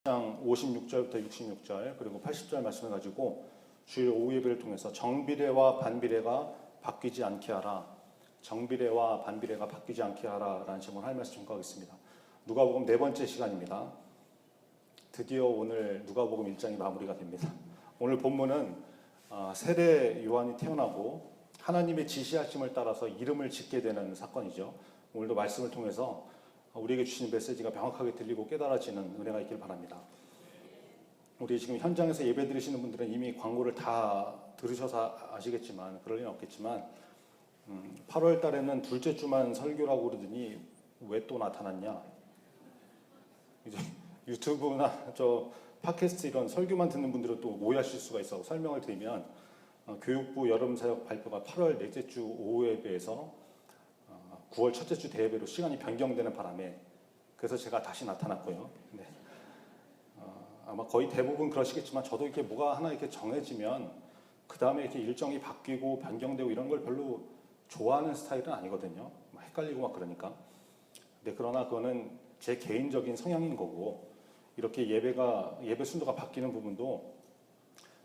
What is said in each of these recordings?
장 56절부터 66절 그리고 80절 말씀을 가지고 주일 오후 예배를 통해서 정비례와 반비례가 바뀌지 않게 하라, 정비례와 반비례가 바뀌지 않게 하라 라는 제목을 할 말씀 전하겠습니다. 누가복음 네 번째 시간입니다. 드디어 오늘 누가복음 1장이 마무리가 됩니다. 오늘 본문은 세례 요한이 태어나고 하나님의 지시하심을 따라서 이름을 짓게 되는 사건이죠. 오늘도 말씀을 통해서 우리에게 주신 메시지가 명확하게 들리고 깨달아지는 은혜가 있길 바랍니다. 우리 지금 현장에서 예배 드리시는 분들은 이미 광고를 다 들으셔서 아시겠지만, 그럴 리는 없겠지만 8월 달에는 둘째 주만 설교라고 그러더니 왜 또 나타났냐, 이제 유튜브나 저 팟캐스트 이런 설교만 듣는 분들은 또 오해하실 수가 있어. 설명을 드리면 교육부 여름사역 발표가 8월 넷째 주 오후 예배에서 9월 첫째 주 대예배로 시간이 변경되는 바람에, 그래서 제가 다시 나타났고요. 네. 아마 거의 대부분 그러시겠지만 저도 이렇게 뭐가 하나 이렇게 정해지면 그 다음에 이렇게 일정이 바뀌고 변경되고 이런 걸 별로 좋아하는 스타일은 아니거든요. 헷갈리고 막 그러니까. 네, 그러나 그거는 제 개인적인 성향인 거고, 이렇게 예배 순서가 바뀌는 부분도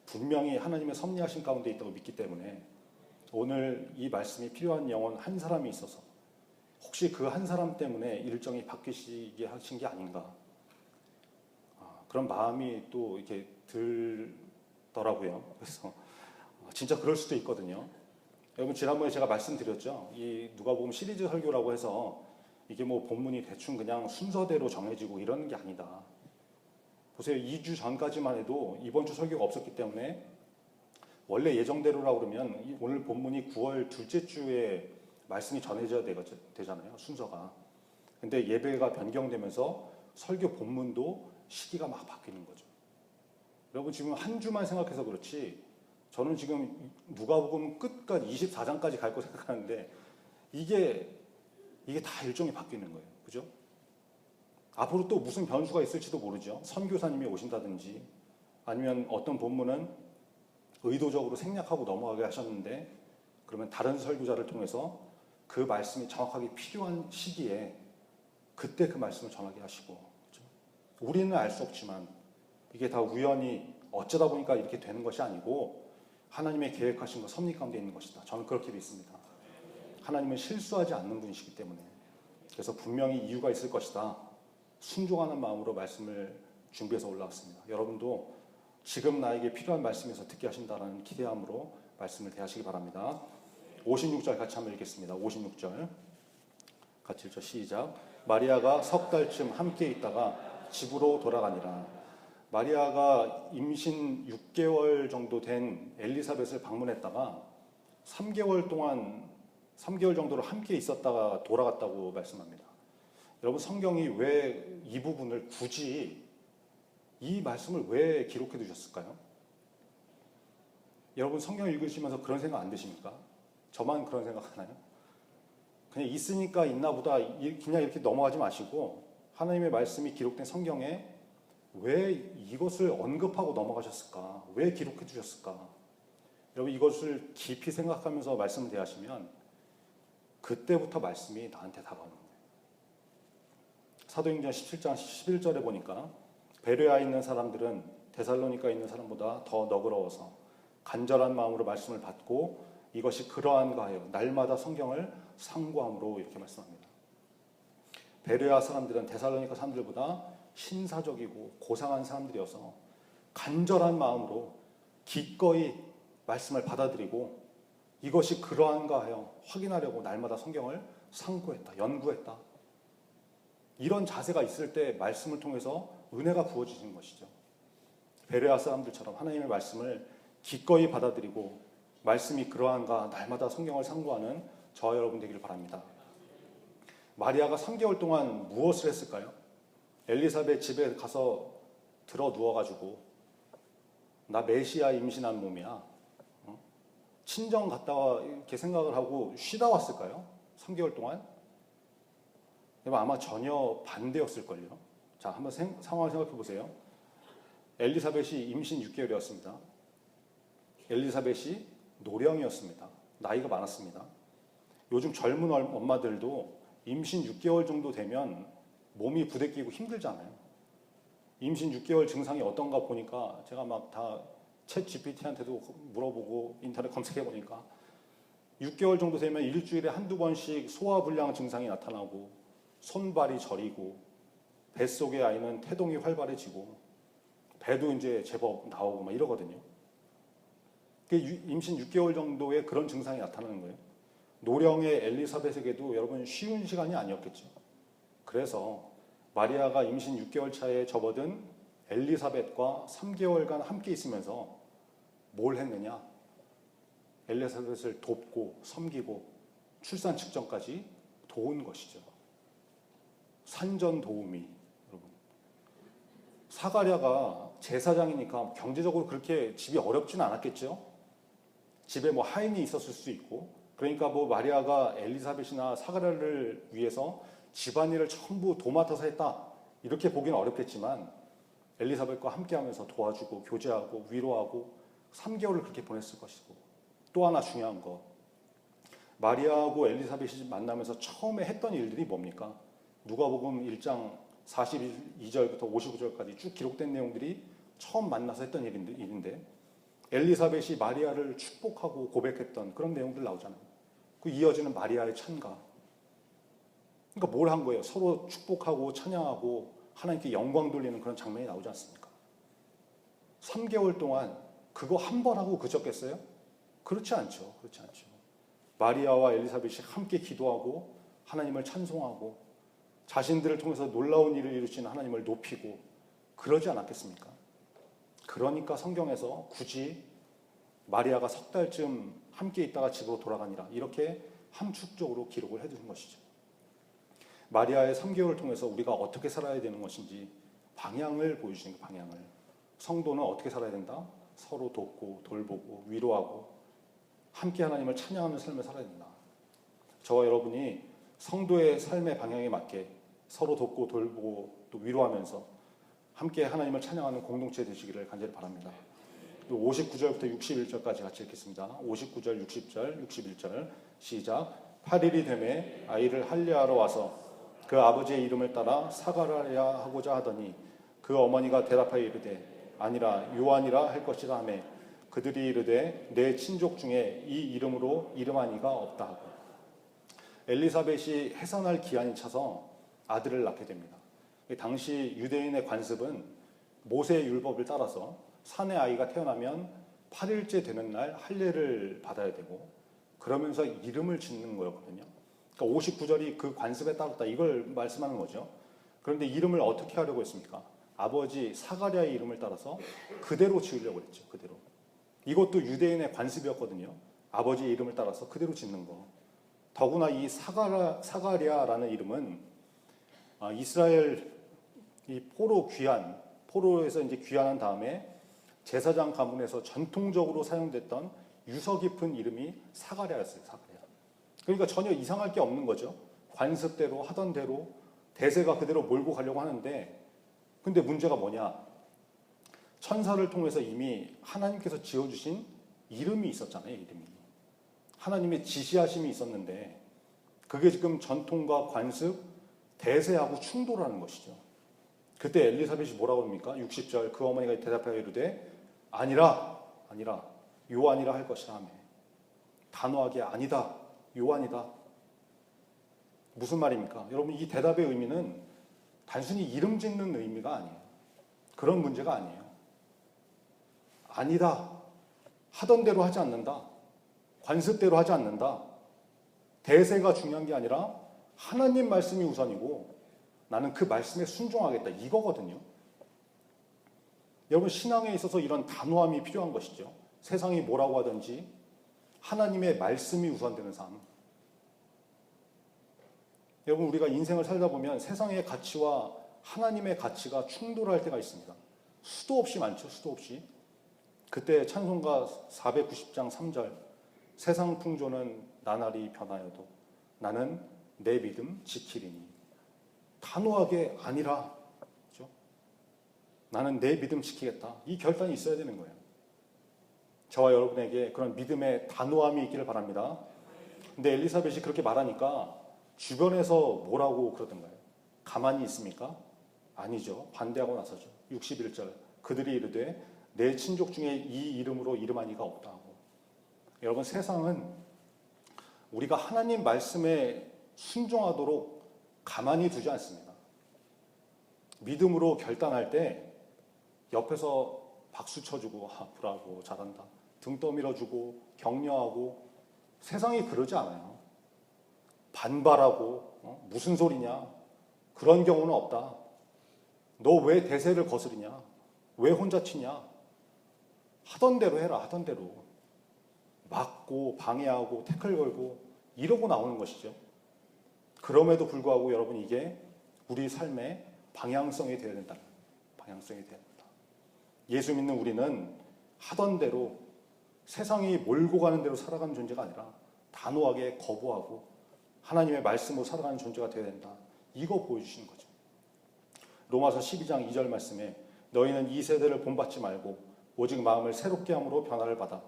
분명히 하나님의 섭리하신 가운데 있다고 믿기 때문에 오늘 이 말씀이 필요한 영혼 한 사람이 있어서 혹시 그 한 사람 때문에 일정이 바뀌시게 하신 게 아닌가, 그런 마음이 또 이렇게 들더라고요. 그래서 진짜 그럴 수도 있거든요. 여러분, 지난번에 제가 말씀드렸죠. 이 누가복음 시리즈 설교라고 해서 이게 뭐 본문이 대충 그냥 순서대로 정해지고 이런 게 아니다. 보세요. 2주 전까지만 해도 이번 주 설교가 없었기 때문에 원래 예정대로라고 그러면 오늘 본문이 9월 둘째 주에 말씀이 전해져야 되잖아요, 순서가. 근데 예배가 변경되면서 설교 본문도 시기가 막 바뀌는 거죠. 여러분, 지금 한 주만 생각해서 그렇지 저는 지금 누가복음 끝까지 24장까지 갈 거 생각하는데 이게 다 일정이 바뀌는 거예요. 그죠? 앞으로 또 무슨 변수가 있을지도 모르죠. 선교사님이 오신다든지, 아니면 어떤 본문은 의도적으로 생략하고 넘어가게 하셨는데 그러면 다른 설교자를 통해서 그 말씀이 정확하게 필요한 시기에 그때 그 말씀을 전하게 하시고, 그렇죠? 우리는 알 수 없지만 이게 다 우연히 어쩌다 보니까 이렇게 되는 것이 아니고 하나님의 계획하신 것, 섭리 가운데 있는 것이다. 저는 그렇게 믿습니다. 하나님은 실수하지 않는 분이시기 때문에. 그래서 분명히 이유가 있을 것이다. 순종하는 마음으로 말씀을 준비해서 올라왔습니다. 여러분도 지금 나에게 필요한 말씀에서 듣게 하신다는 기대함으로 말씀을 대하시기 바랍니다. 56절 같이 한번 읽겠습니다. 56절 같이 읽죠. 시작. 마리아가 석 달쯤 함께 있다가 집으로 돌아가니라. 마리아가 임신 6개월 정도 된 엘리사벳을 방문했다가 3개월 정도를 함께 있었다가 돌아갔다고 말씀합니다. 여러분, 성경이 왜 이 부분을 굳이 이 말씀을 왜 기록해 두셨을까요? 여러분, 성경 읽으시면서 그런 생각 안 드십니까? 저만 그런 생각하나요? 그냥 있으니까 있나 보다 그냥 이렇게 넘어가지 마시고 하나님의 말씀이 기록된 성경에 왜 이것을 언급하고 넘어가셨을까? 왜 기록해 주셨을까? 여러분, 이것을 깊이 생각하면서 말씀을 대하시면 그때부터 말씀이 나한테 다가오는 거예요. 사도행전 17장 11절에 보니까 베레아에 있는 사람들은 데살로니가에 있는 사람보다 더 너그러워서 간절한 마음으로 말씀을 받고 이것이 그러한가 하여 날마다 성경을 상고함으로, 이렇게 말씀합니다. 베레아 사람들은 데살로니가 사람들보다 신사적이고 고상한 사람들이어서 간절한 마음으로 기꺼이 말씀을 받아들이고 이것이 그러한가 하여 확인하려고 날마다 성경을 상고했다, 연구했다. 이런 자세가 있을 때 말씀을 통해서 은혜가 부어지는 것이죠. 베레아 사람들처럼 하나님의 말씀을 기꺼이 받아들이고 말씀이 그러한가 날마다 성경을 상고하는 저와 여러분 되기를 바랍니다. 마리아가 3개월 동안 무엇을 했을까요? 엘리사벳 집에 가서 들어 누워가지고 나 메시아 임신한 몸이야, 친정 갔다 와, 이렇게 생각을 하고 쉬다 왔을까요? 3개월 동안? 아마 전혀 반대였을걸요. 자, 한번 상황을 생각해 보세요. 엘리사벳이 임신 6개월이었습니다. 엘리사벳이 노령이었습니다. 나이가 많았습니다. 요즘 젊은 엄마들도 임신 6개월 정도 되면 몸이 부대끼고 힘들잖아요. 임신 6개월 증상이 어떤가 보니까 제가 막 다 챗 GPT한테도 물어보고 인터넷 검색해 보니까 6개월 정도 되면 일주일에 한두 번씩 소화불량 증상이 나타나고 손발이 저리고 뱃속의 아이는 태동이 활발해지고 배도 이제 제법 나오고 막 이러거든요. 임신 6개월 정도의 그런 증상이 나타나는 거예요. 노령의 엘리사벳에게도 여러분 쉬운 시간이 아니었겠죠. 그래서 마리아가 임신 6개월 차에 접어든 엘리사벳과 3개월간 함께 있으면서 뭘 했느냐? 엘리사벳을 돕고 섬기고 출산 직전까지 도운 것이죠. 산전 도우미. 여러분, 사가랴가 제사장이니까 경제적으로 그렇게 집이 어렵지는 않았겠죠. 집에 뭐 하인이 있었을 수 있고, 그러니까 뭐 마리아가 엘리사벳이나 사가랴를 위해서 집안일을 전부 도맡아서 했다 이렇게 보기는 어렵겠지만 엘리사벳과 함께하면서 도와주고 교제하고 위로하고 3개월을 그렇게 보냈을 것이고, 또 하나 중요한 거, 마리아하고 엘리사벳이 만나면서 처음에 했던 일들이 뭡니까? 누가복음 1장 42절부터 59절까지 쭉 기록된 내용들이 처음 만나서 했던 일인데 엘리사벳이 마리아를 축복하고 고백했던 그런 내용들 나오잖아요. 그 이어지는 마리아의 찬가. 그러니까 뭘 한 거예요? 서로 축복하고 찬양하고 하나님께 영광 돌리는 그런 장면이 나오지 않습니까? 3개월 동안 그거 한 번 하고 그쳤겠어요? 그렇지 않죠. 그렇지 않죠. 마리아와 엘리사벳이 함께 기도하고 하나님을 찬송하고 자신들을 통해서 놀라운 일을 이루시는 하나님을 높이고 그러지 않았겠습니까? 그러니까 성경에서 굳이 마리아가 석 달쯤 함께 있다가 집으로 돌아가니라 이렇게 함축적으로 기록을 해두는 것이죠. 마리아의 3개월을 통해서 우리가 어떻게 살아야 되는 것인지 방향을 보여주시는 그 방향을. 성도는 어떻게 살아야 된다? 서로 돕고 돌보고 위로하고 함께 하나님을 찬양하는 삶을 살아야 된다. 저와 여러분이 성도의 삶의 방향에 맞게 서로 돕고 돌보고 또 위로하면서 함께 하나님을 찬양하는 공동체 되시기를 간절히 바랍니다. 59절부터 61절까지 같이 읽겠습니다. 59절, 60절, 61절 시작. 8일이 되매 아이를 할례하러 와서 그 아버지의 이름을 따라 사가랴 하고자 하더니 그 어머니가 대답하여 이르되 아니라 요한이라 할 것이라 하매 그들이 이르되 내 친족 중에 이 이름으로 이름한 이가 없다 하고. 엘리사벳이 해산할 기한이 차서 아들을 낳게 됩니다. 당시 유대인의 관습은 모세의 율법을 따라서 산의 아이가 태어나면 8일째 되는 날 할례를 받아야 되고 그러면서 이름을 짓는 거였거든요. 그러니까 59절이 그 관습에 따랐다 이걸 말씀하는 거죠. 그런데 이름을 어떻게 하려고 했습니까? 아버지 사가랴의 이름을 따라서 그대로 지으려고 했죠. 그대로. 이것도 유대인의 관습이었거든요. 아버지의 이름을 따라서 그대로 짓는 거. 더구나 이 사가랴라는 이름은 이스라엘 이 포로에서 이제 귀환한 다음에 제사장 가문에서 전통적으로 사용됐던 유서 깊은 이름이 사가랴였어요. 사가랴. 그러니까 전혀 이상할 게 없는 거죠. 관습대로 하던 대로 대세가 그대로 몰고 가려고 하는데, 근데 문제가 뭐냐? 천사를 통해서 이미 하나님께서 지어주신 이름이 있었잖아요. 이름이. 하나님의 지시하심이 있었는데 그게 지금 전통과 관습, 대세하고 충돌하는 것이죠. 그때 엘리사벳이 뭐라고 합니까? 60절 그 어머니가 대답하여 이르되 아니라 요한이라 할 것이라 하며. 단호하게 아니다 요한이다. 무슨 말입니까? 여러분 이 대답의 의미는 단순히 이름 짓는 의미가 아니에요. 그런 문제가 아니에요. 아니다. 하던 대로 하지 않는다. 관습대로 하지 않는다. 대세가 중요한 게 아니라 하나님 말씀이 우선이고 나는 그 말씀에 순종하겠다. 이거거든요. 여러분 신앙에 있어서 이런 단호함이 필요한 것이죠. 세상이 뭐라고 하든지 하나님의 말씀이 우선되는 삶. 여러분 우리가 인생을 살다 보면 세상의 가치와 하나님의 가치가 충돌할 때가 있습니다. 수도 없이 많죠. 수도 없이. 그때 찬송가 490장 3절 세상 풍조는 나날이 변하여도 나는 내 믿음 지키리니. 단호하게 아니라 그렇죠? 나는 내 믿음 지키겠다. 이 결단이 있어야 되는 거예요. 저와 여러분에게 그런 믿음의 단호함이 있기를 바랍니다. 근데 엘리사벳이 그렇게 말하니까 주변에서 뭐라고 그러던가요? 가만히 있습니까? 아니죠. 반대하고 나서죠. 61절 그들이 이르되 내 친족 중에 이 이름으로 이름한 이가 없다 하고. 여러분, 세상은 우리가 하나님 말씀에 순종하도록 가만히 두지 않습니다. 믿음으로 결단할 때 옆에서 박수 쳐주고 브라보 잘한다 등 떠밀어주고 격려하고, 세상이 그러지 않아요. 반발하고 무슨 소리냐, 그런 경우는 없다. 너 왜 대세를 거스르냐, 왜 혼자 치냐, 하던 대로 해라. 하던 대로 막고 방해하고 태클 걸고 이러고 나오는 것이죠. 그럼에도 불구하고 여러분, 이게 우리 삶의 방향성이 되어야 된다. 방향성이 되어야 된다. 예수 믿는 우리는 하던 대로, 세상이 몰고 가는 대로 살아가는 존재가 아니라 단호하게 거부하고 하나님의 말씀으로 살아가는 존재가 되어야 된다. 이거 보여주시는 거죠. 로마서 12장 2절 말씀에 너희는 이 세대를 본받지 말고 오직 마음을 새롭게 함으로 변화를 받아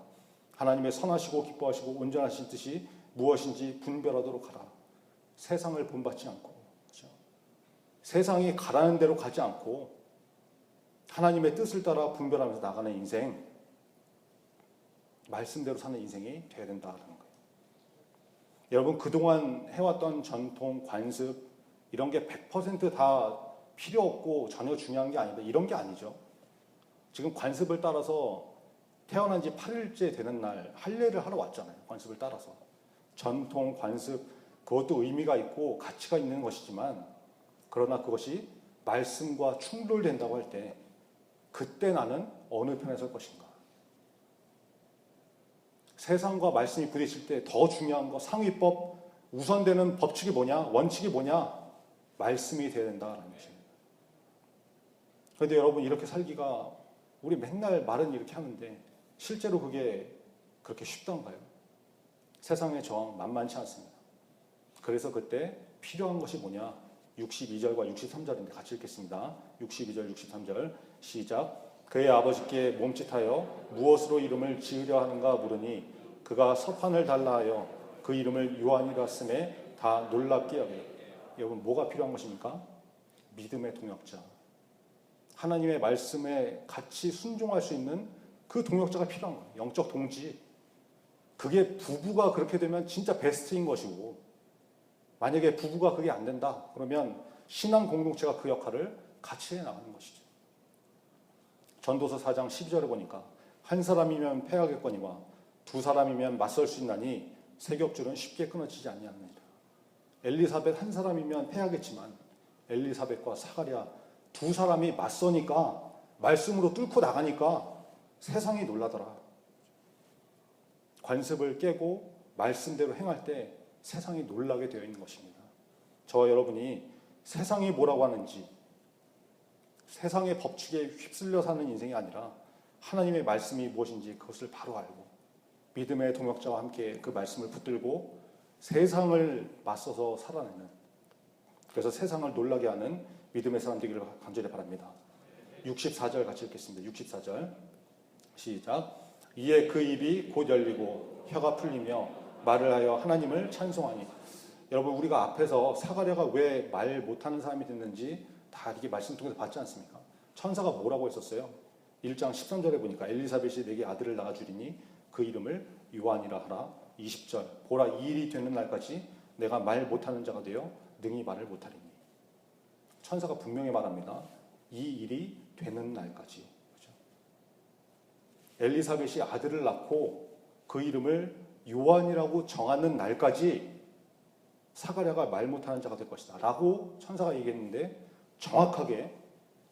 하나님의 선하시고 기뻐하시고 온전하신 뜻이 무엇인지 분별하도록 하라. 세상을 본받지 않고, 그렇죠? 세상이 가라는 대로 가지 않고 하나님의 뜻을 따라 분별하면서 나가는 인생, 말씀대로 사는 인생이 돼야 된다는 거예요. 여러분, 그동안 해왔던 전통, 관습 이런 게 100% 다 필요 없고 전혀 중요한 게 아니다, 이런 게 아니죠. 지금 관습을 따라서 태어난 지 8일째 되는 날 할례를 하러 왔잖아요. 관습을 따라서. 전통, 관습, 그것도 의미가 있고 가치가 있는 것이지만, 그러나 그것이 말씀과 충돌된다고 할 때 그때 나는 어느 편에 설 것인가. 세상과 말씀이 부딪힐 때 더 중요한 거, 상위법, 우선되는 법칙이 뭐냐, 원칙이 뭐냐, 말씀이 돼야 된다라는 것입니다. 그런데 여러분, 이렇게 살기가, 우리 맨날 말은 이렇게 하는데 실제로 그게 그렇게 쉽던가요? 세상의 저항 만만치 않습니다. 그래서 그때 필요한 것이 뭐냐, 62절과 63절인데 같이 읽겠습니다. 62절 63절 시작. 그의 아버지께 몸짓하여 무엇으로 이름을 지으려 하는가 물으니 그가 서판을 달라 하여 그 이름을 요한이라 쓰매 다 놀랍게 여기라. 여러분, 뭐가 필요한 것입니까? 믿음의 동역자, 하나님의 말씀에 같이 순종할 수 있는 그 동역자가 필요한 거예요. 영적 동지. 그게 부부가 그렇게 되면 진짜 베스트인 것이고, 만약에 부부가 그게 안 된다 그러면 신앙 공동체가 그 역할을 같이 해나가는 것이죠. 전도서 4장 12절에 보니까 한 사람이면 패하겠거니와 두 사람이면 맞설 수 있나니 세 겹줄은 쉽게 끊어지지 아니하느니라. 엘리사벳 한 사람이면 패하겠지만 엘리사벳과 사가랴 두 사람이 맞서니까, 말씀으로 뚫고 나가니까 세상이 놀라더라. 관습을 깨고 말씀대로 행할 때 세상이 놀라게 되어 있는 것입니다. 저와 여러분이 세상이 뭐라고 하는지, 세상의 법칙에 휩쓸려 사는 인생이 아니라 하나님의 말씀이 무엇인지 그것을 바로 알고 믿음의 동역자와 함께 그 말씀을 붙들고 세상을 맞서서 살아내는, 그래서 세상을 놀라게 하는 믿음의 사람 되기를 간절히 바랍니다. 64절 같이 읽겠습니다. 64절 시작. 이에 그 입이 곧 열리고 혀가 풀리며 말을 하여 하나님을 찬송하니. 여러분, 우리가 앞에서 사가랴가 왜 말 못하는 사람이 됐는지 다 이렇게 말씀 통해서 봤지 않습니까? 천사가 뭐라고 했었어요? 1장 13절에 보니까 엘리사벳이 내게 아들을 낳아주리니 그 이름을 요한이라 하라. 20절 보라, 이 일이 되는 날까지 내가 말 못하는 자가 되어 능히 말을 못하리니. 천사가 분명히 말합니다. 이 일이 되는 날까지. 그렇죠? 엘리사벳이 아들을 낳고 그 이름을 요한이라고 정하는 날까지 사가랴가 말 못하는 자가 될 것이다 라고 천사가 얘기했는데, 정확하게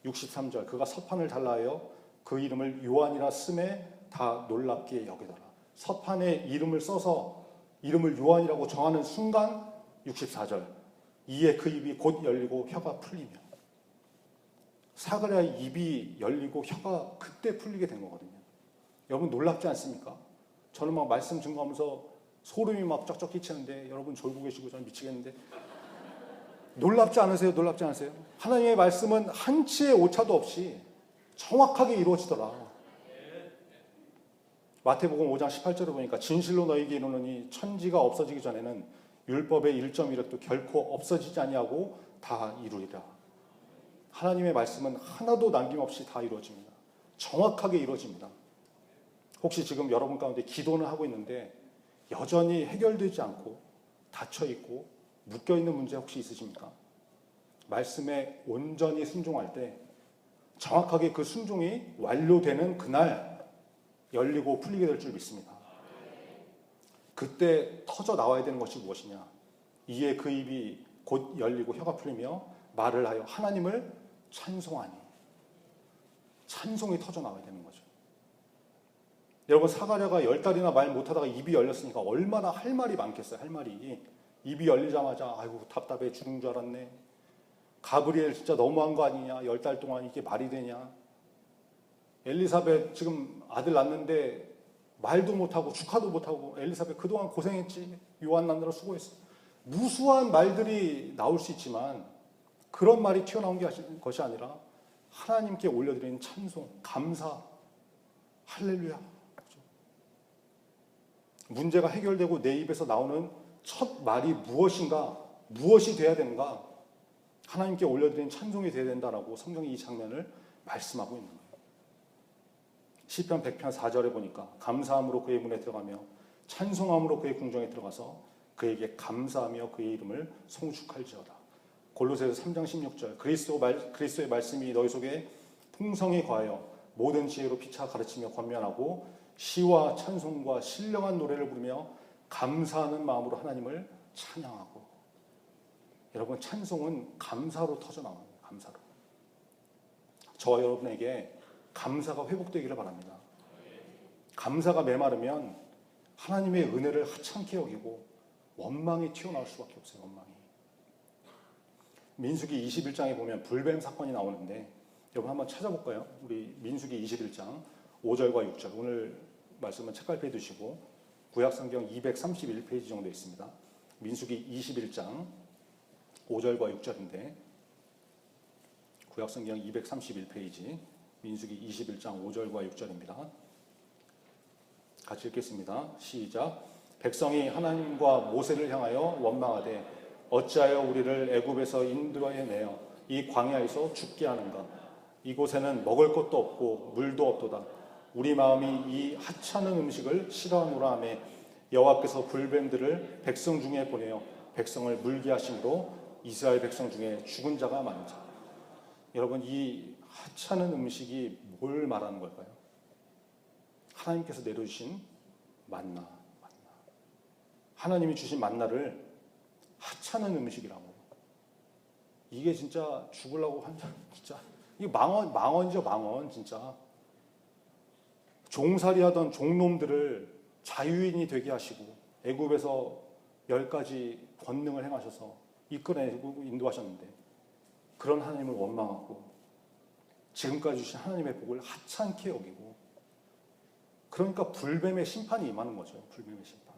63절 그가 서판을 달라 하여 그 이름을 요한이라 쓰매 다 놀랍게 여기더라. 서판에 이름을 써서 이름을 요한이라고 정하는 순간 64절 이에 그 입이 곧 열리고 혀가 풀리며. 사가랴의 입이 열리고 혀가 그때 풀리게 된 거거든요. 여러분, 놀랍지 않습니까? 저는 막 말씀 증거하면서 소름이 막 쩍쩍 끼치는데 여러분 졸고 계시고 저는 미치겠는데, 놀랍지 않으세요? 놀랍지 않으세요? 하나님의 말씀은 한치의 오차도 없이 정확하게 이루어지더라. 마태복음 5장 18절에 보니까 진실로 너희에게 이르노니 천지가 없어지기 전에는 율법의 1.1획도 결코 없어지지 아니하고 다 이루리라. 하나님의 말씀은 하나도 남김없이 다 이루어집니다. 정확하게 이루어집니다. 혹시 지금 여러분 가운데 기도는 하고 있는데 여전히 해결되지 않고 닫혀있고 묶여있는 문제 혹시 있으십니까? 말씀에 온전히 순종할 때 정확하게 그 순종이 완료되는 그날 열리고 풀리게 될 줄 믿습니다. 그때 터져 나와야 되는 것이 무엇이냐? 이에 그 입이 곧 열리고 혀가 풀리며 말을 하여 하나님을 찬송하니. 찬송이 터져 나와야 되는 거죠. 여러분, 사가랴가 10달이나 말 못하다가 입이 열렸으니까 얼마나 할 말이 많겠어요. 할 말이. 입이 열리자마자 아이고 답답해 죽은 줄 알았네. 가브리엘 진짜 너무한 거 아니냐. 10달 동안 이게 말이 되냐. 엘리사벳 지금 아들 낳는데 말도 못하고 축하도 못하고 엘리사벳 그동안 고생했지. 요한 낳느라 수고했어. 무수한 말들이 나올 수 있지만 그런 말이 튀어나온 것이 아니라 하나님께 올려드리는 찬송, 감사, 할렐루야. 문제가 해결되고 내 입에서 나오는 첫 말이 무엇인가, 무엇이 돼야 되는가, 하나님께 올려드리는 찬송이 되어야 된다라고 성경이 이 장면을 말씀하고 있는 거예요. 시편 100편 4절에 보니까 감사함으로 그의 문에 들어가며 찬송함으로 그의 궁정에 들어가서 그에게 감사하며 그의 이름을 송축할지어다. 골로새서 3장 16절 그리스도의 말씀이 너희 속에 풍성히 거하여 모든 지혜로 피차 가르치며 권면하고 시와 찬송과 신령한 노래를 부르며 감사하는 마음으로 하나님을 찬양하고. 여러분, 찬송은 감사로 터져 나옵니다. 감사로. 저와 여러분에게 감사가 회복되기를 바랍니다. 감사가 메마르면 하나님의 은혜를 하찮게 여기고 원망이 튀어나올 수밖에 없어요. 원망이. 민수기 21장에 보면 불뱀 사건이 나오는데 여러분 한번 찾아볼까요? 우리 민수기 21장 5절과 6절. 오늘 말씀은 책갈피에 두시고 구약성경 231페이지 정도 있습니다. 민수기 21장 5절과 6절인데 구약성경 231페이지 민수기 21장 5절과 6절입니다. 같이 읽겠습니다. 시작. 백성이 하나님과 모세를 향하여 원망하되 어찌하여 우리를 애굽에서 인도해내어 이 광야에서 죽게 하는가? 이곳에는 먹을 것도 없고 물도 없도다. 우리 마음이 이 하찮은 음식을 싫어하노라 하며 여호와께서 불뱀들을 백성 중에 보내어 백성을 물게 하심으로 이스라엘 백성 중에 죽은 자가 많으니. 여러분, 이 하찮은 음식이 뭘 말하는 걸까요? 하나님께서 내려주신 만나. 하나님이 주신 만나를 하찮은 음식이라고. 이게 진짜 죽으려고 한다. 진짜 이게 망언이죠, 망언. 진짜 종살이 하던 종놈들을 자유인이 되게 하시고 애굽에서 10가지 권능을 행하셔서 이끌어내고 인도하셨는데 그런 하나님을 원망하고 지금까지 주신 하나님의 복을 하찮게 여기고, 그러니까 불뱀의 심판이 임하는 거죠. 불뱀의 심판.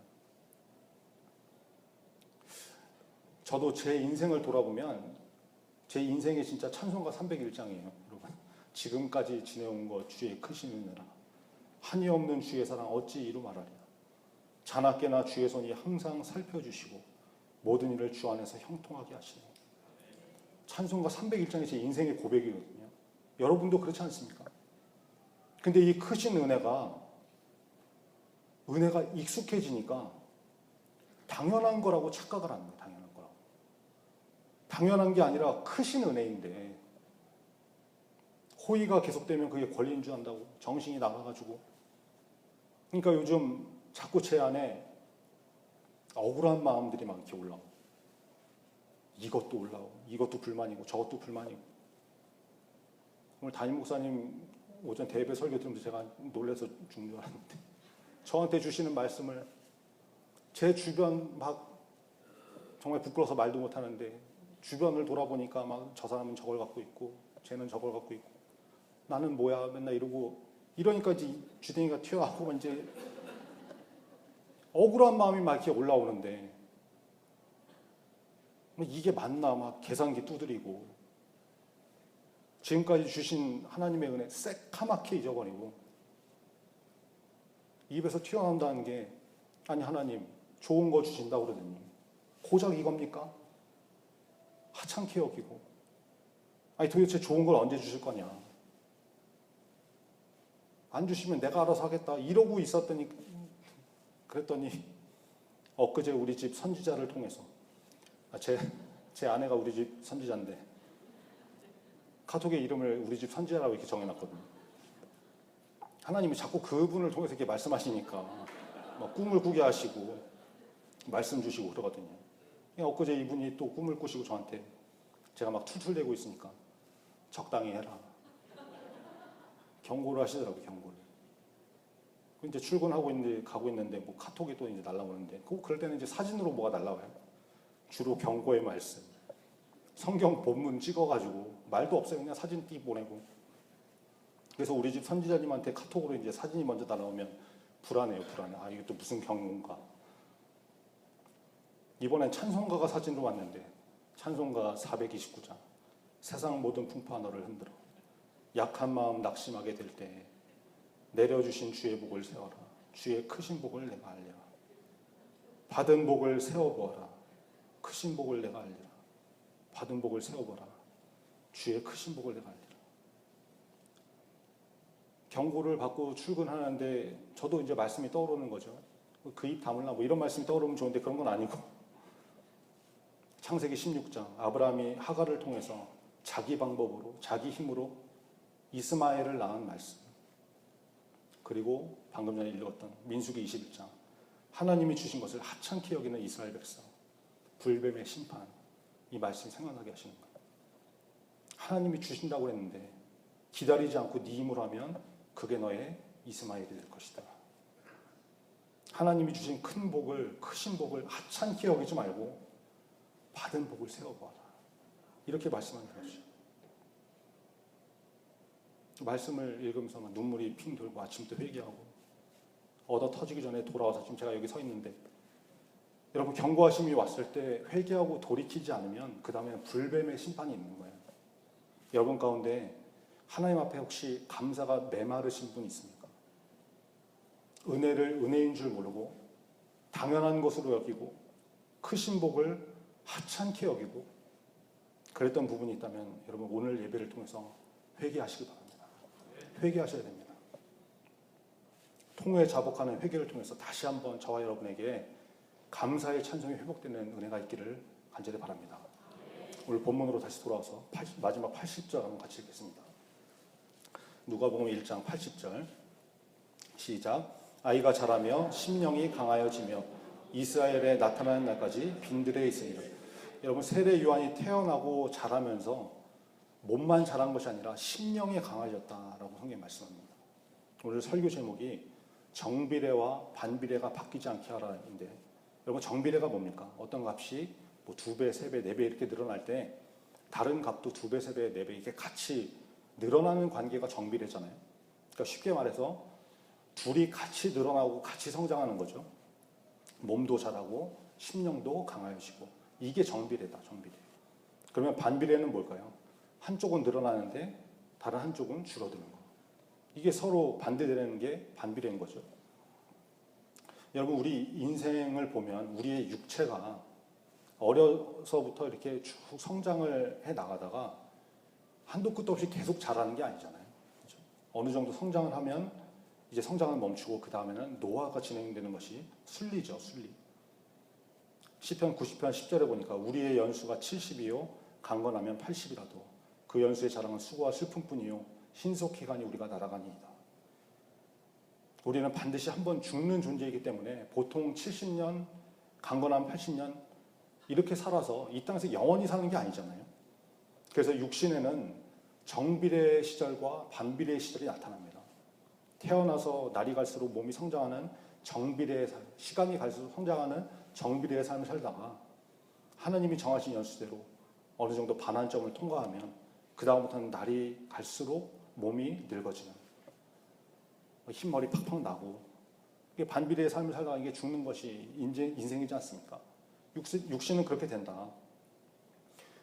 저도 제 인생을 돌아보면 제 인생이 진짜 찬송가 301장이에요. 여러분, 지금까지 지내온 것 주의 크신 은혜라. 한이 없는 주의 사랑 어찌 이루 말하리라. 자나깨나 주의 손이 항상 살펴주시고 모든 일을 주 안에서 형통하게 하시네. 찬송가 301장이 제 인생의 고백이거든요. 여러분도 그렇지 않습니까? 근데 이 크신 은혜가 익숙해지니까 당연한 거라고 착각을 합니다. 당연한 거라고. 당연한 게 아니라 크신 은혜인데 호의가 계속되면 그게 권리인 줄 안다고 정신이 나가가지고. 그러니까 요즘 자꾸 제 안에 억울한 마음들이 막 이렇게 올라오고, 이것도 올라오고, 이것도 불만이고, 저것도 불만이고. 오늘 담임 목사님 오전 대예배 설교 들으면서 제가 놀라서 죽는 줄 알았는데, 저한테 주시는 말씀을 제 주변 막 정말 부끄러워서 말도 못하는데 주변을 돌아보니까 막 저 사람은 저걸 갖고 있고 쟤는 저걸 갖고 있고 나는 뭐야 맨날 이러니까 이제 주댕이가 튀어나오고 이제 억울한 마음이 막 이렇게 올라오는데 이게 맞나 막 계산기 두드리고 지금까지 주신 하나님의 은혜 새카맣게 잊어버리고 입에서 튀어나온다는 게 아니 하나님 좋은 거 주신다고 그러더니 고작 이겁니까? 하찮게 여기고 아니 도대체 좋은 걸 언제 주실 거냐? 안 주시면 내가 알아서 하겠다 이러고 있었더니 그랬더니 엊그제 우리 집 선지자를 통해서 제 아내가 우리 집 선지자인데 카톡에 이름을 우리 집 선지자라고 이렇게 정해놨거든요. 하나님이 자꾸 그분을 통해서 이렇게 말씀하시니까 막 꿈을 꾸게 하시고 말씀 주시고 그러거든요. 엊그제 이분이 또 꿈을 꾸시고 저한테 제가 막 툴툴대고 있으니까 적당히 해라 경고를 하시더라고요. 경고를. 이제 출근하고 있는데 가고 있는데 뭐 카톡이 또 이제 날라오는데 그럴 때는 이제 사진으로 뭐가 날라와요. 주로 경고의 말씀, 성경 본문 찍어가지고 말도 없어요. 그냥 사진 띄 보내고. 그래서 우리 집 선지자님한테 카톡으로 이제 사진이 먼저 날아오면 불안해요. 불안해. 아 이게 또 무슨 경고인가. 이번엔 찬송가가 사진으로 왔는데 찬송가 429장 세상 모든 풍파 너를 흔들어 약한 마음 낙심하게 될 때 내려주신 주의 복을 세워라. 주의 크신 복을 내가 알리라. 받은 복을 세워보아라. 크신 복을 내가 알리라. 받은 복을 세워보라. 주의 크신 복을 내가 알리라. 경고를 받고 출근하는데 저도 이제 말씀이 떠오르는 거죠. 그 입 다물라 뭐 이런 말씀이 떠오르면 좋은데 그런 건 아니고 창세기 16장 아브라함이 하갈을 통해서 자기 방법으로 자기 힘으로 이스마엘을 낳은 말씀. 그리고 방금 전에 읽었던 민수기 21장 하나님이 주신 것을 하찮게 여기는 이스라엘 백성 불뱀의 심판 이 말씀이 생각나게 하시는 거예요. 하나님이 주신다고 했는데 기다리지 않고 네 힘으로 하면 그게 너의 이스마엘이 될 것이다. 하나님이 주신 큰 복을 크신 복을 하찮게 여기지 말고 받은 복을 세워보아라. 이렇게 말씀하는 거죠. 말씀을 읽으면서 눈물이 핑 돌고 아침부터 회개하고 얻어 터지기 전에 돌아와서 지금 제가 여기 서 있는데 여러분 경고하심이 왔을 때 회개하고 돌이키지 않으면 그 다음에는 불뱀의 심판이 있는 거예요. 여러분 가운데 하나님 앞에 혹시 감사가 메마르신 분 있습니까? 은혜를 은혜인 줄 모르고 당연한 것으로 여기고 크신 복을 하찮게 여기고 그랬던 부분이 있다면 여러분 오늘 예배를 통해서 회개하시기 바랍니다. 회개하셔야 됩니다. 통회 자복하는 회개를 통해서 다시 한번 저와 여러분에게 감사의 찬송이 회복되는 은혜가 있기를 간절히 바랍니다. 오늘 본문으로 다시 돌아와서 마지막 80절 한번 같이 읽겠습니다. 누가복음 1장 80절 시작. 아이가 자라며 심령이 강하여지며 이스라엘에 나타나는 날까지 빈들에 있으니라. 여러분 세례 요한이 태어나고 자라면서 몸만 자란 것이 아니라 심령이 강해졌다라고 성경이 말씀합니다. 오늘 설교 제목이 정비례와 반비례가 바뀌지 않게 하라인데 여러분 정비례가 뭡니까? 어떤 값이 뭐 2배, 3배, 4배 이렇게 늘어날 때 다른 값도 2배, 3배, 4배 이렇게 같이 늘어나는 관계가 정비례잖아요. 그러니까 쉽게 말해서 둘이 같이 늘어나고 같이 성장하는 거죠. 몸도 자라고 심령도 강해지고 이게 정비례다. 정비례. 그러면 반비례는 뭘까요? 한쪽은 늘어나는데 다른 한쪽은 줄어드는 거. 이게 서로 반대되는 게 반비례인 거죠. 여러분 우리 인생을 보면 우리의 육체가 어려서부터 이렇게 쭉 성장을 해 나가다가 한도 끝도 없이 계속 자라는 게 아니잖아요. 그렇죠? 어느 정도 성장을 하면 이제 성장을 멈추고 그 다음에는 노화가 진행되는 것이 순리죠. 순리. 시편 90편 10절에 보니까 우리의 연수가 70이요 강건하면 80이라도 그 연수의 자랑은 수고와 슬픔뿐이요 신속히 가니 우리가 날아가니이다. 우리는 반드시 한번 죽는 존재이기 때문에 보통 70년 강건하면 80년 이렇게 살아서 이 땅에서 영원히 사는 게 아니잖아요. 그래서 육신에는 정비례 시절과 반비례 시절이 나타납니다. 태어나서 날이 갈수록 몸이 성장하는 정비례의 삶, 시간이 갈수록 성장하는 정비례의 삶을 살다가 하나님이 정하신 연수대로 어느 정도 반환점을 통과하면 그 다음부터는 날이 갈수록 몸이 늙어지는 흰머리 팍팍 나고 이게 반비례의 삶을 살다가 이게 죽는 것이 인생이지 않습니까? 육신은 그렇게 된다.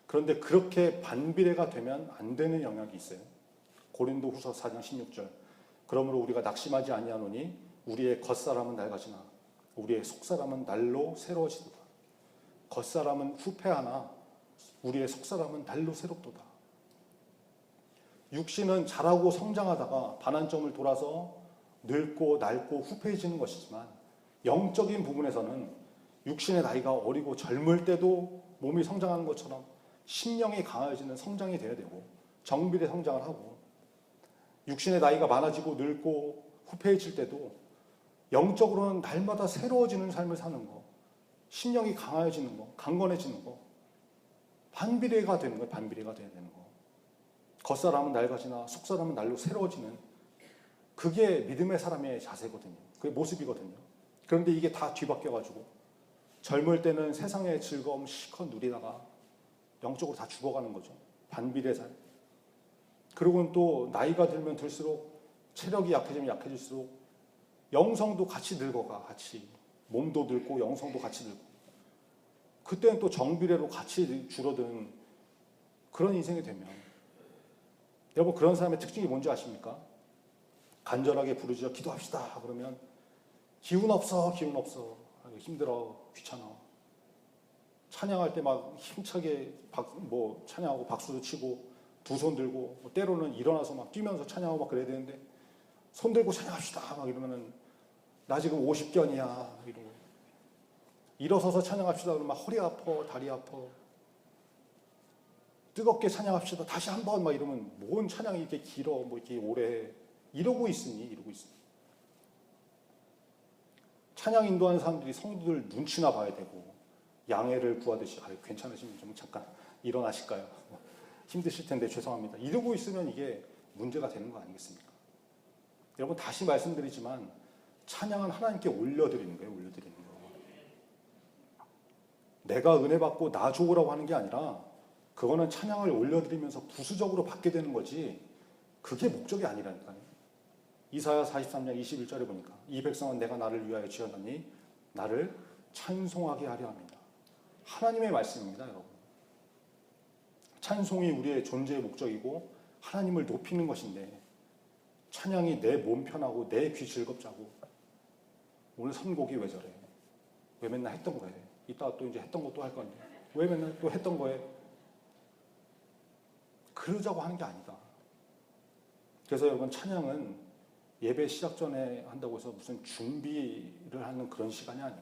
그런데 그렇게 반비례가 되면 안 되는 영역이 있어요. 고린도후서 4장 16절 그러므로 우리가 낙심하지 아니하노니 우리의 겉사람은 낡아지나 우리의 속사람은 날로 새로워지도다. 겉사람은 후패하나 우리의 속사람은 날로 새롭도다. 육신은 자라고 성장하다가 반환점을 돌아서 늙고 낡고 후패해지는 것이지만 영적인 부분에서는 육신의 나이가 어리고 젊을 때도 몸이 성장하는 것처럼 심령이 강해지는 성장이 되어야 되고 정비례 성장을 하고 육신의 나이가 많아지고 늙고 후패해질 때도 영적으로는 날마다 새로워지는 삶을 사는 거, 심령이 강해지는 거, 강건해지는 거, 반비례가 되는 거예요. 반비례가 돼야 되는 거. 겉사람은 낡아지나 속사람은 날로 새로워지는 그게 믿음의 사람의 자세거든요. 그게 모습이거든요. 그런데 이게 다 뒤바뀌어가지고 젊을 때는 세상의 즐거움 실컷 누리다가 영적으로 다 죽어가는 거죠. 반비례 삶. 그리고는 또 나이가 들면 들수록 체력이 약해지면 약해질수록 영성도 같이 늙어가. 같이. 몸도 늙고 영성도 같이 늙고. 그때는 또 정비례로 같이 줄어드는 그런 인생이 되면 여러분 그런 사람의 특징이 뭔지 아십니까? 간절하게 부르짖어 기도합시다 그러면 기운 없어 기운 없어 힘들어 귀찮아 찬양할 때 막 힘차게 찬양하고 박수도 치고 두 손 들고 때로는 일어나서 막 뛰면서 찬양하고 막 그래야 되는데 손 들고 찬양합시다 막 이러면은 나 지금 50견이야 이러고 일어서서 찬양합시다 그러면 막 허리 아파 다리 아파 뜨겁게 찬양합시다 다시 한 번 막 이러면 뭔 찬양이 이렇게 길어 뭐 이렇게 오래 이러고 있으니 찬양 인도하는 사람들이 성도들 눈치나 봐야 되고 양해를 구하듯이 괜찮으시면 좀 잠깐 일어나실까요? 힘드실 텐데 죄송합니다. 이러고 있으면 이게 문제가 되는 거 아니겠습니까? 여러분 다시 말씀드리지만 찬양은 하나님께 올려드리는 거예요. 올려드리는 거. 내가 은혜 받고 나 좋으라고 하는 게 아니라 그거는 찬양을 올려드리면서 부수적으로 받게 되는 거지 그게 목적이 아니라니까요. 이사야 43장 21절에 보니까 이 백성은 내가 나를 위하여 지었나니 나를 찬송하게 하려 합니다. 하나님의 말씀입니다, 여러분. 찬송이 우리의 존재의 목적이고 하나님을 높이는 것인데 찬양이 내 몸 편하고 내 귀 즐겁자고 오늘 선곡이 왜 저래? 왜 맨날 했던 거예요? 이따가 또 이제 했던 거 또 할 건데 왜 맨날 또 했던 거에 그러자고 하는 게 아니다. 그래서 여러분 찬양은 예배 시작 전에 한다고 해서 무슨 준비를 하는 그런 시간이 아니고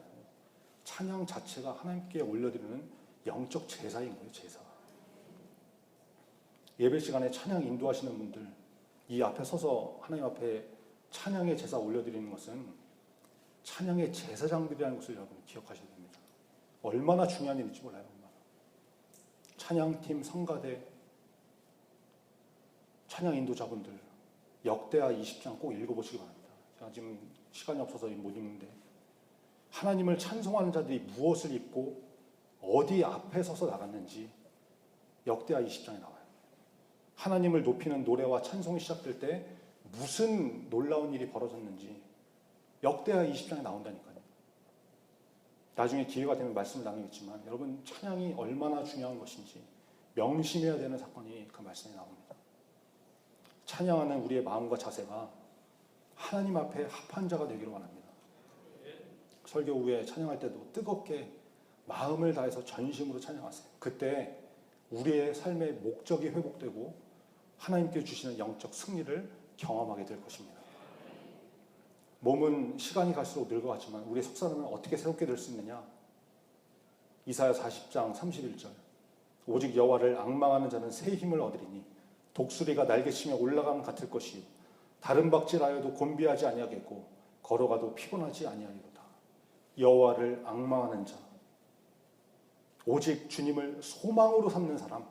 찬양 자체가 하나님께 올려드리는 영적 제사인 거예요. 제사. 예배 시간에 찬양 인도하시는 분들 이 앞에 서서 하나님 앞에 찬양의 제사 올려드리는 것은 찬양의 제사장들이라는 것을 여러분 기억하셔야 됩니다. 얼마나 중요한 일인지 몰라요. 얼마나. 찬양팀, 성가대, 찬양 인도자분들 역대하 20장 꼭 읽어보시기 바랍니다. 제가 지금 시간이 없어서 못 읽는데 하나님을 찬송하는 자들이 무엇을 입고 어디 앞에 서서 나갔는지 역대하 20장에 나와요. 하나님을 높이는 노래와 찬송이 시작될 때 무슨 놀라운 일이 벌어졌는지 역대하 20장에 나온다니까요. 나중에 기회가 되면 말씀을 나누겠지만 여러분 찬양이 얼마나 중요한 것인지 명심해야 되는 사건이 그 말씀에 나옵니다. 찬양하는 우리의 마음과 자세가 하나님 앞에 합한 자가 되기를 원합니다. 설교 후에 찬양할 때도 뜨겁게 마음을 다해서 전심으로 찬양하세요. 그때 우리의 삶의 목적이 회복되고 하나님께 주시는 영적 승리를 경험하게 될 것입니다. 몸은 시간이 갈수록 늙어갔지만 우리의 속사람은 어떻게 새롭게 될 수 있느냐? 이사야 40장 31절 오직 여호와를 앙망하는 자는 새 힘을 얻으리니 독수리가 날개치며 올라감 같을 것이요 다른 박질하여도 곤비하지 아니하겠고 걸어가도 피곤하지 아니하리로다. 여호와를 앙망하는 자 오직 주님을 소망으로 삼는 사람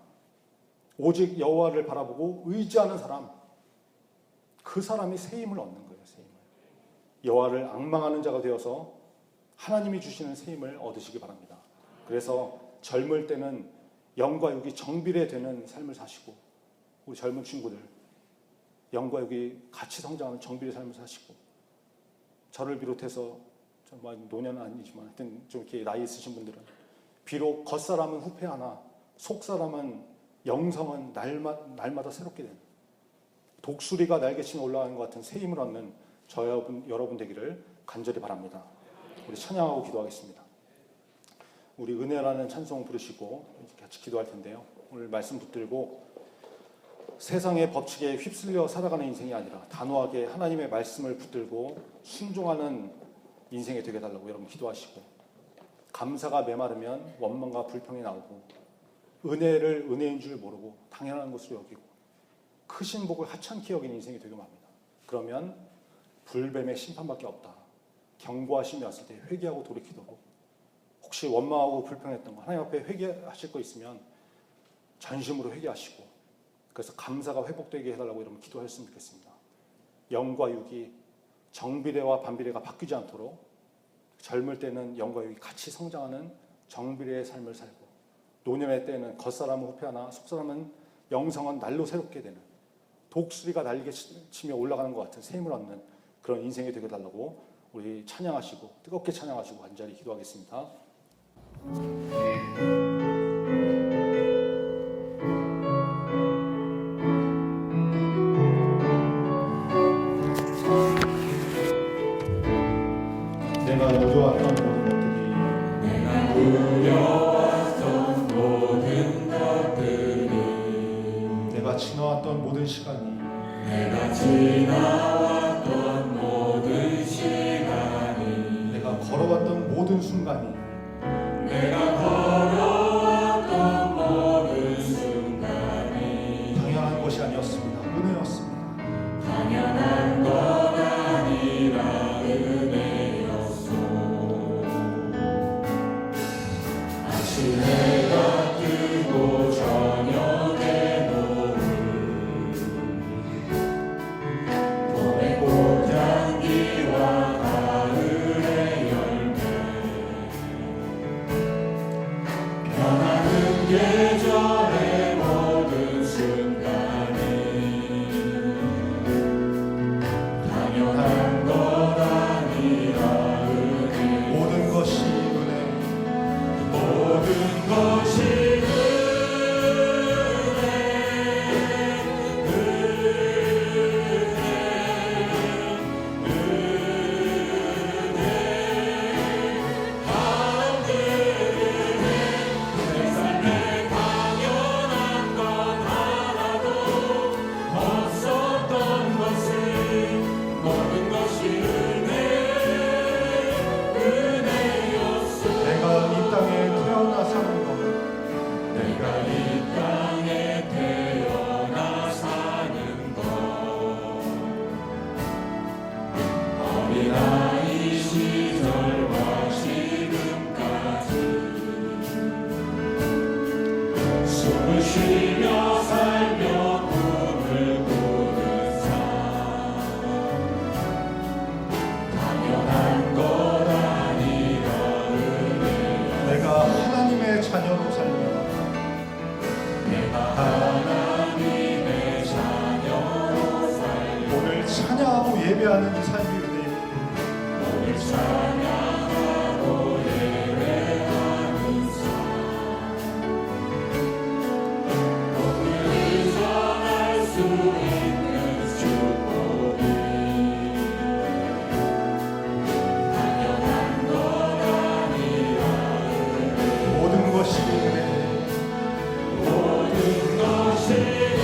오직 여호와를 바라보고 의지하는 사람 그 사람이 새 힘을 얻는 거예요. 새 힘을. 여호와를 앙망하는 자가 되어서 하나님이 주시는 새 힘을 얻으시기 바랍니다. 그래서 젊을 때는 영과 육이 정비례되는 삶을 사시고 우리 젊은 친구들 영과 육이 같이 성장하는 정비례 삶을 사시고 저를 비롯해서 노년은 아니지만 하여튼 좀 이렇게 나이 있으신 분들은 비록 겉사람은 후패하나 속사람은 영성은 날마다 새롭게 되는 독수리가 날개치며 올라가는 것 같은 새 힘을 얻는 여러분 되기를 간절히 바랍니다. 우리 찬양하고 기도하겠습니다. 우리 은혜라는 찬송 부르시고 같이 기도할 텐데요. 오늘 말씀 붙들고 세상의 법칙에 휩쓸려 살아가는 인생이 아니라 단호하게 하나님의 말씀을 붙들고 순종하는 인생이 되게 달라고 여러분 기도하시고, 감사가 메마르면 원망과 불평이 나오고, 은혜를 은혜인 줄 모르고 당연한 것으로 여기고, 크신 복을 하찮게 여기는 인생이 되게 맙니다. 그러면 불뱀의 심판밖에 없다. 경고하심이 왔을 때 회개하고 돌이키도록, 혹시 원망하고 불평했던 거 하나님 앞에 회개하실 거 있으면 전심으로 회개하시고, 그래서 감사가 회복되게 해달라고 여러분 기도하셨으면 좋겠습니다. 영과 육이 정비례와 반비례가 바뀌지 않도록 젊을 때는 영과 육이 같이 성장하는 정비례의 삶을 살고, 노년의 때는 겉사람은 후패하나 속사람은 영성은 날로 새롭게 되는, 독수리가 날개 치며 올라가는 것 같은 새 힘을 얻는 그런 인생이 되게 달라고 우리 찬양하시고 뜨겁게 찬양하시고 간절히 기도하겠습니다. 내가 누려왔던 모든 것들이, 내가 지나왔던 모든 시간이, 내가 걸어왔던 모든 순간이, 당연한 것이 아니었습니다. 은혜였습니다. 당연한 것 아니라 은혜였소. 아침 해가 뜨고 저녁에 노을, 봄의 꽃향기와 가을의 열매, 변하는 계절의 모든 순간이 당연한 것 아니라 은혜. 모든 것이 은혜, 모든 것이 내 삶에 당연한 것 하나도 없었던 것을, 모든 것이 은혜였소. 내가 이 땅에 태어나 사는 것, 내가 이 땅에 태어나 사는 것, 어린아이 시절과 지금까지 숨을 쉬며 살며 꿈을 꾸는 삶, 당연한 것 아니라 은혜. 내가 하나님의 자녀로 살며, 내가 하나님의 자녀로 살며 오늘 찬양하고 예배하는 이 삶이 은혜입니다. 오늘 찬양하고 예배하는 삶, 오늘 의존할 수 있는 축복이 당연한 것 아니라 은혜. 모든 것이 은혜, 모든 것이 은혜.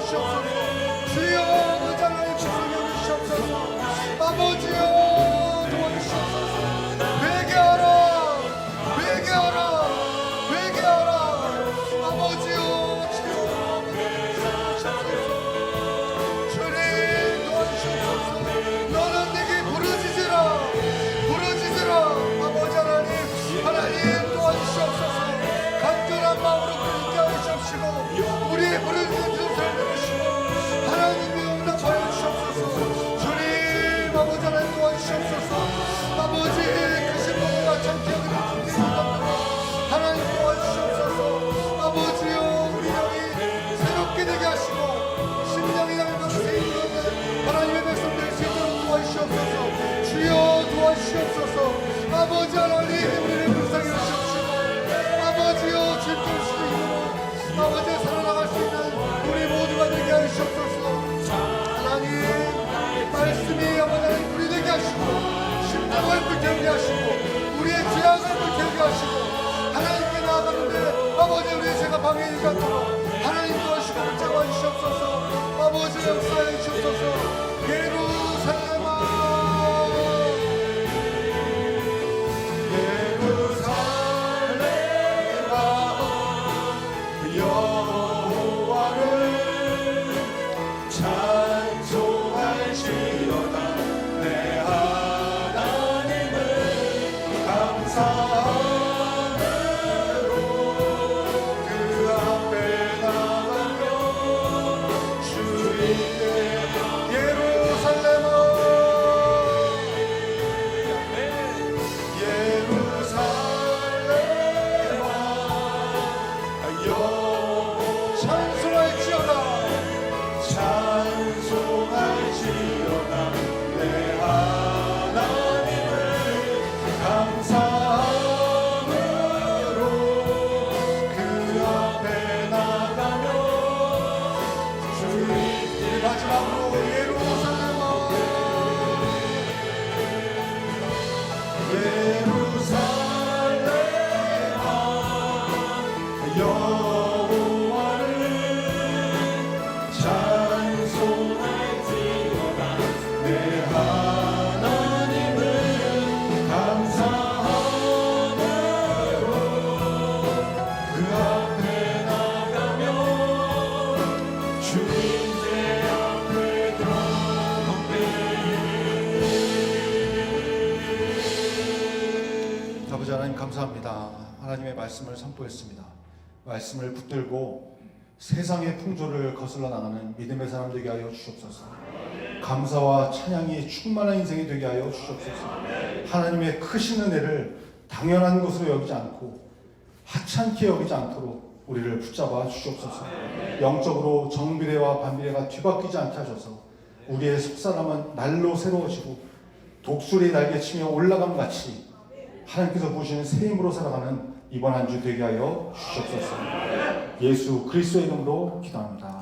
도와주시옵소서. 주여 아버지 하나님 구속해 주시옵소서. 아버지여 도와주시옵소서. 회개하라 회개하라 회개하라. 아버지여 주여 주님 도와주시옵소서. 너는 내게 부르짖으라 부르짖으라. 아버지 하나님 하나님 도와주시옵소서. 간절한 마음으로 부르짖게 하시옵시고 우리의 부르짖는 뜻을 들으시고 하나님의 응답하여 주시옵소서. 주님 아버지 하나님 도와주시옵소서. 아버지 크신 분과 참게 여기는 하나님 도와주시옵소서. 아버지여 우리 영이 새롭게 되게 하시고 심령이 얇은 세인 가운데 하나님의 백성 될 수 있도록 도와주시옵소서. 주여 도와주시옵소서. 아버지 하나님 우리를 불쌍히 하시옵시고 아버지여 질투할 수도 있고 아버지 살아나갈 수 있는 우리 모두가 되게 하시옵소서. 하나님 말씀이 아버지 하나님 우리 되게 하시고 심령을 불태우게 하시고 우리의 죄악을 불태우게 하시고 하나님께 나아가는데 아버지 우리의 죄가 방해되지 않도록 하나님 도와주시고 붙잡아 주시옵소서. 아버지 역사해 주시옵소서. 예루살렘아 예루살렘아 여호와를 찬송할지어다. 내 하나님을 감사함으로 그 앞에 나가며 주님의 예루살렘아 예루살렘아 여호와 찬송할지어다 찬송할지어다. 내 하나님을 감사함으로 그 앞에 나가며 주님 마지막으로 예루살렘아 예루살렘아 여호와를 찬송할지어다. 내 하나님을 감사함으로 그 앞에 나가며 주님의 앞에 덤벼. 아버지 하나님 감사합니다. 하나님의 말씀을 선포했습니다. 말씀을 붙들고 세상의 풍조를 거슬러 나가는 믿음의 사람 되게 하여 주시옵소서. 감사와 찬양이 충만한 인생이 되게 하여 주시옵소서. 하나님의 크신 은혜를 당연한 것으로 여기지 않고 하찮게 여기지 않도록 우리를 붙잡아 주시옵소서. 영적으로 정비례와 반비례가 뒤바뀌지 않게 하셔서 우리의 속사람은 날로 새로워지고 독수리 날개치며 올라감 같이 하나님께서 부으시는 새 힘으로 살아가는 이번 한 주 되게 하여 주시옵소서. 예수 그리스도의 이름으로 기도합니다.